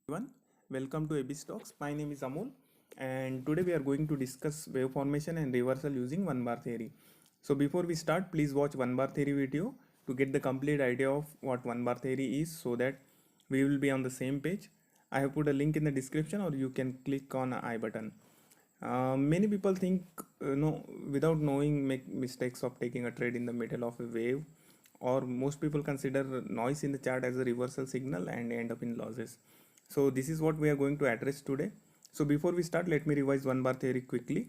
Everyone, welcome to Abyss Talks. My name is Amol, and today we are going to discuss wave formation and reversal using one bar theory. So, before we start, please watch one bar theory video to get the complete idea of what one bar theory is so that we will be on the same page. I have put a link in the description, or you can click on I button. Many people think, without knowing, make mistakes of taking a trade in the middle of a wave, or most people consider noise in the chart as a reversal signal and end up in losses. So this is what we are going to address today. So before we start, let me revise one bar theory quickly.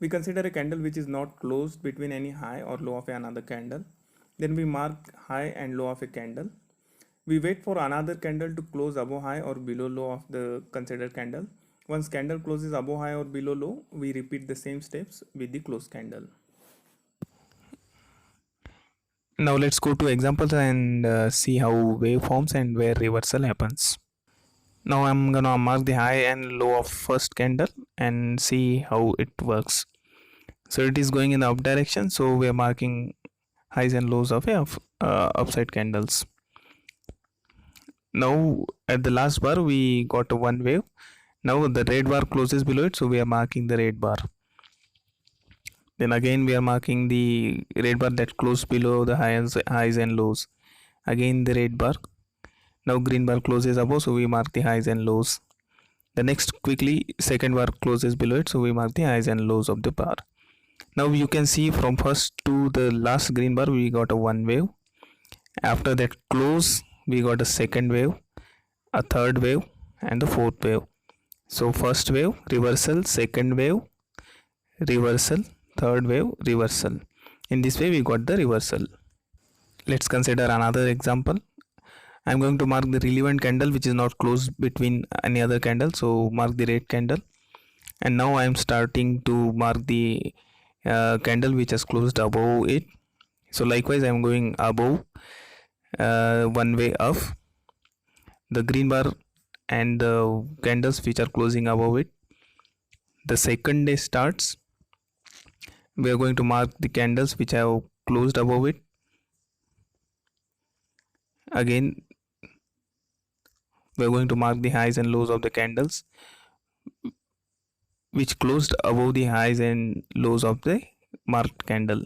We consider a candle which is not closed between any high or low of another candle. Then we mark high and low of a candle. We wait for another candle to close above high or below low of the considered candle. Once candle closes above high or below low, we repeat the same steps with the closed candle. Now let's go to examples and see how wave forms and where reversal happens. Now I'm gonna mark the high and low of first candle and see how it works. So it is going in the up direction, so we are marking highs and lows of upside candles. Now at the last bar we got a one wave. Now the red bar closes below it, so we are marking the red bar. Then again we are marking the red bar that closed below the highs and lows. Again the red bar. Now green bar closes above, so we mark the highs and lows. The next quickly second bar closes below it, so we mark the highs and lows of the bar. Now you can see from first to the last green bar we got a one wave. After that close we got a second wave, a third wave, and the fourth wave. So first wave reversal, second wave reversal, third wave reversal. In this way we got the reversal. Let's consider another example. I'm going to mark the relevant candle which is not closed between any other candle, so mark the red candle. And now I am starting to mark the candle which has closed above it. So likewise I am going above, one way up, the green bar and the candles which are closing above it. The second day starts, we are going to mark the candles which have closed above it. Again we are going to mark the highs and lows of the candles which closed above the highs and lows of the marked candle.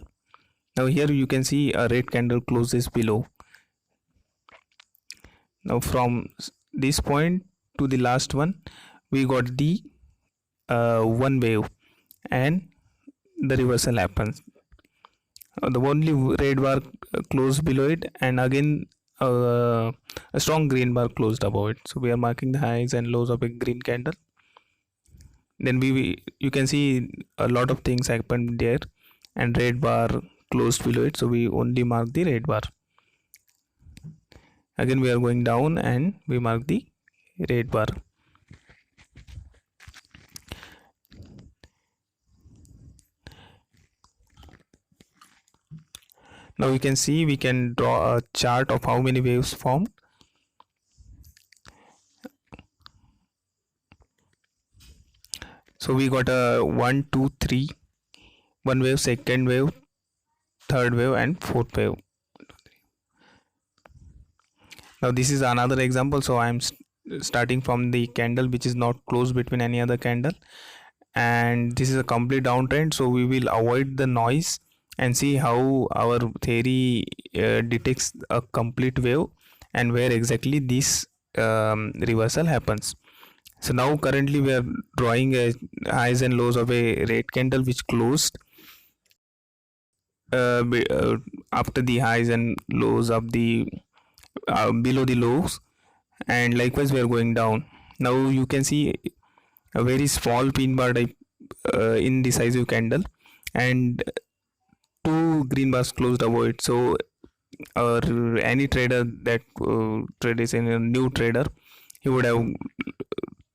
Now here you can see a red candle closes below. Now from this point to the last one we got the one wave and the reversal happens. The only red bar closed below it, and again a strong green bar closed above it, so we are marking the highs and lows of a green candle. Then you can see a lot of things happened there, and red bar closed below it, so we only mark the red bar. Again we are going down and we mark the red bar. Now you can see we can draw a chart of how many waves formed. So we got a 1 2 3, one wave, second wave, third wave, and fourth wave. Now this is another example, so I am starting from the candle which is not closed between any other candle, and this is a complete downtrend, so we will avoid the noise and see how our theory detects a complete wave and where exactly this reversal happens. So now currently we are drawing a highs and lows of a red candle which closed after the highs and lows of the below the lows, and likewise we are going down. Now you can see a very small pin bar type indecisive candle and two green bars closed above it. So any trader that trades in a new trader, he would have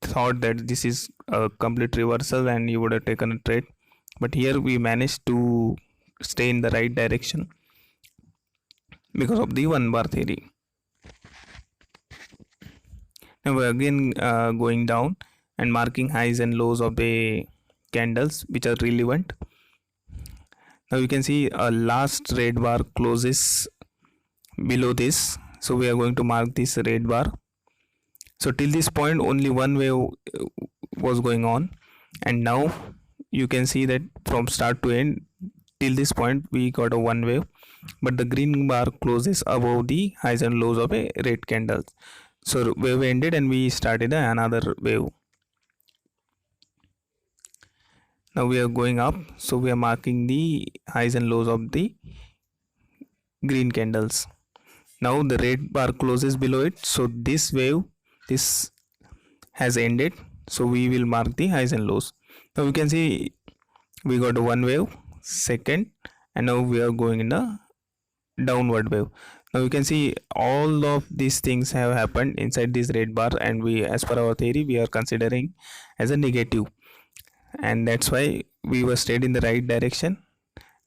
thought that this is a complete reversal and he would have taken a trade, but here we managed to stay in the right direction because of the one bar theory. Now we're again going down and marking highs and lows of the candles which are relevant. Now you can see a last red bar closes below this, so we are going to mark this red bar. So till this point only one wave was going on, and now you can see that from start to end till this point we got a one wave, but the green bar closes above the highs and lows of a red candle. So wave ended and we started another wave. Now we are going up, so we are marking the highs and lows of the green candles. Now the red bar closes below it, so this wave, this has ended, so we will mark the highs and lows. Now we can see we got one wave, second, and now we are going in a downward wave. Now you can see all of these things have happened inside this red bar, and we, as per our theory, we are considering as a negative, and that's why we were stayed in the right direction,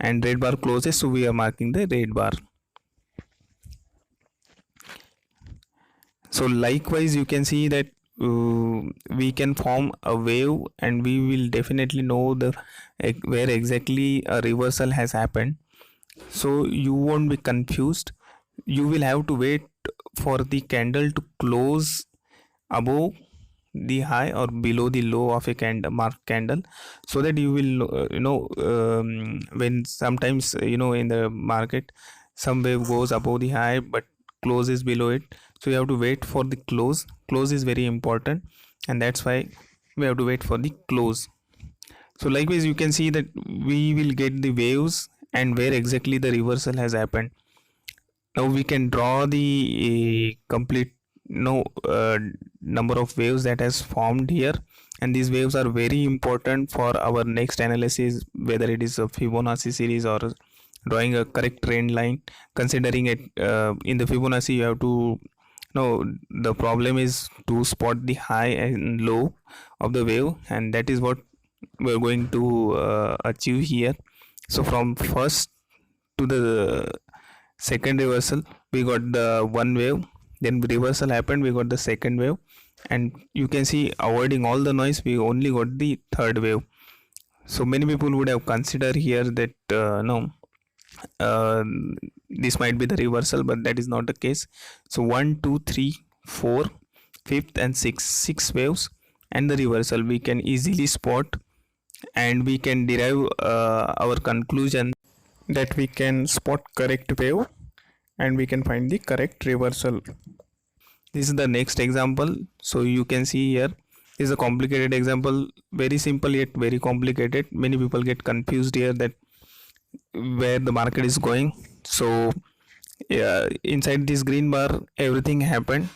and red bar closes, so we are marking the red bar. So likewise you can see that we can form a wave, and we will definitely know the where exactly a reversal has happened, so you won't be confused. You will have to wait for the candle to close above the high or below the low of a candle, marked candle, so that you will when sometimes in the market some wave goes above the high but closes below it, so you have to wait for the close is very important, and that's why we have to wait for the close. So likewise you can see that we will get the waves and where exactly the reversal has happened. Now we can draw the complete number of waves that has formed here, and these waves are very important for our next analysis, whether it is a Fibonacci series or drawing a correct trend line. Considering it in the Fibonacci, you have to know the problem is to spot the high and low of the wave, and that is what we're going to achieve here. So from first to the second reversal we got the one wave, then reversal happened, we got the second wave, and you can see avoiding all the noise we only got the third wave. So many people would have considered here that no this might be the reversal, but that is not the case. So 1 2 3 4 fifth and six waves and the reversal we can easily spot, and we can derive our conclusion that we can spot correct wave and we can find the correct reversal. This is the next example. So you can see here is a complicated example, very simple yet very complicated. Many people get confused here that where the market is going. So yeah, inside this green bar everything happened,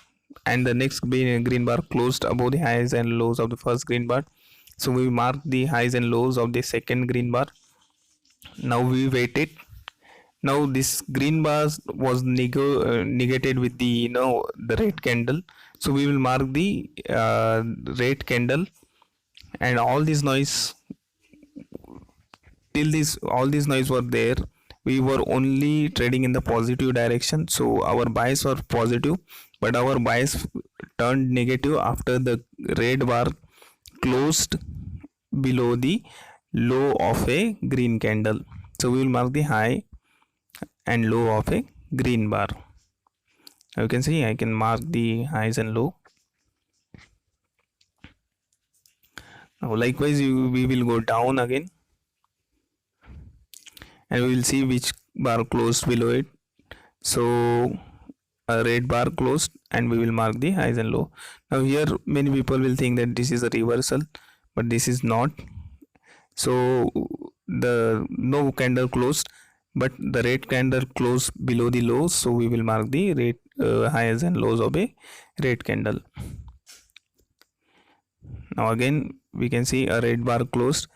and the next green bar closed above the highs and lows of the first green bar, so we mark the highs and lows of the second green bar. Now we waited. Now this green bar was negated with the the red candle, so we will mark the red candle, and all this noise till this all this noise were there, we were only trading in the positive direction, so our bias were positive, but our bias turned negative after the red bar closed below the low of a green candle. So we will mark the high and low of a green bar. Now you can see I can mark the highs and low. Now likewise we will go down again, and we will see which bar closed below it. So a red bar closed, and we will mark the highs and low. Now here many people will think that this is a reversal, but this is not. So the no candle closed, but the red candle closed below the lows, so we will mark the red highs and lows of a red candle. Now again we can see a red bar closed,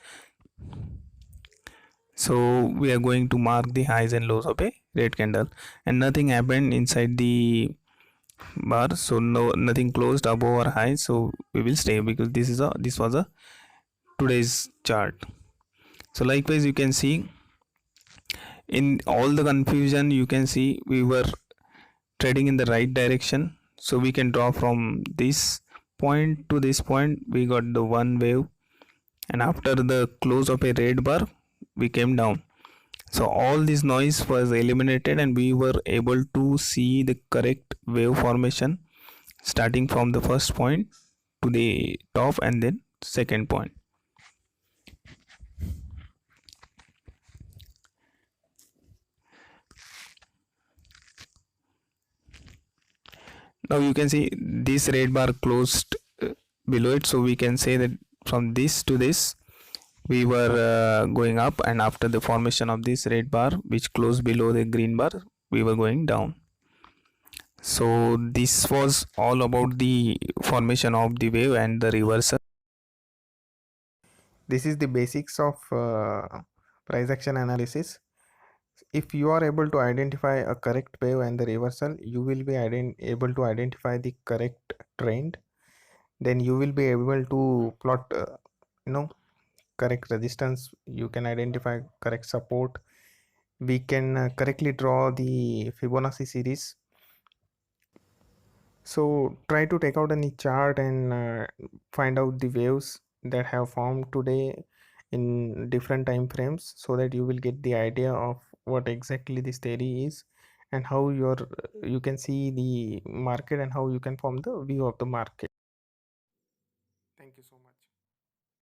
so we are going to mark the highs and lows of a red candle, and nothing happened inside the bar, so nothing closed above or high, so we will stay because this was a today's chart. So likewise you can see in all the confusion, you can see we were trading in the right direction, so we can draw from this point to this point we got the one wave, and after the close of a red bar we came down. So all this noise was eliminated and we were able to see the correct wave formation. starting from the first point to the top and then second point. Now you can see this red bar closed below it, so we can say that from this to this we were going up, and after the formation of this red bar which closed below the green bar, we were going down. So this was all about the formation of the wave and the reversal. This is the basics of price action analysis. If you are able to identify a correct wave and the reversal, you will be able to identify the correct trend. Then you will be able to plot correct resistance. You can identify correct support. We can correctly draw the Fibonacci series. So try to take out any chart and find out the waves that have formed today in different time frames, so that you will get the idea of what exactly this theory is and how you can see the market and how you can form the view of the market.